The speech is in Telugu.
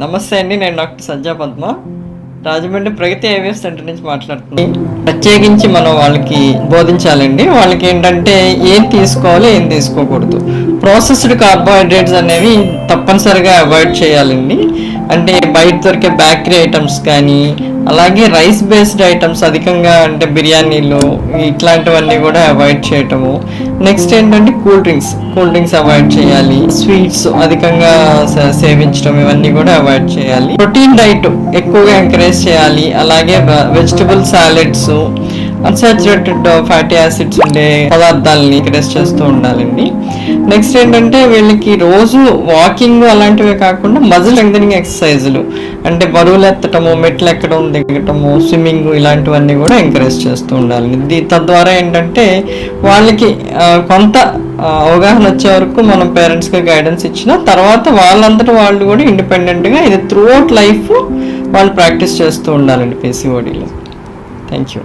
నమస్తే అండి, నేను డాక్టర్ సజ్జా పద్మ, రాజమండ్రి ప్రగతి ఐవీఎఫ్ సెంటర్ నుంచి మాట్లాడుతున్నాను. ప్రత్యేకించి మనం వాళ్ళకి బోధించాలండి. వాళ్ళకి ఏంటంటే ఏం తీసుకోవాలి, ఏం తీసుకోకూడదు. ప్రాసెస్డ్ కార్బోహైడ్రేట్స్ అనేవి తప్పనిసరిగా అవాయిడ్ చేయాలండి. అంటే బయట దొరికే బేకరీ ఐటమ్స్ కానీ, అలాగే రైస్ బేస్డ్ ఐటమ్స్ అధికంగా, అంటే బిర్యానీలు ఇట్లాంటివన్నీ కూడా అవాయిడ్ చేయటము. నెక్స్ట్ ఏంటంటే కూల్ డ్రింక్స్ అవాయిడ్ చేయాలి. స్వీట్స్ అధికంగా సేవించడం, ఇవన్నీ కూడా అవాయిడ్ చేయాలి. ప్రోటీన్ డైట్ ఎక్కువగా ఎంకరేజ్ చేయాలి. అలాగే vegetable salads, unsaturated fatty acids ఉండే పదార్థాలని ఎంకరేజ్ చేస్తూ ఉండాలండి. నెక్స్ట్ ఏంటంటే వీళ్ళకి రోజు వాకింగ్ అలాంటివే కాకుండా మజిల్ స్ట్రెంథెనింగ్ ఎక్సర్సైజులు, అంటే బరువులు ఎత్తటము, మెట్లు ఎక్కడం, దిగటము, స్విమ్మింగ్, ఇలాంటివన్నీ కూడా ఎంకరేజ్ చేస్తూ ఉండాలి. తద్వారా ఏంటంటే వాళ్ళకి కొంత అవగాహన వచ్చే వరకు మనం పేరెంట్స్గా గైడెన్స్ ఇచ్చిన తర్వాత వాళ్ళంతటా వాళ్ళు కూడా ఇండిపెండెంట్గా ఇది త్రూ అవుట్ లైఫ్ వాళ్ళు ప్రాక్టీస్ చేస్తూ ఉండాలండి పీసీఓడీలో. Thank you.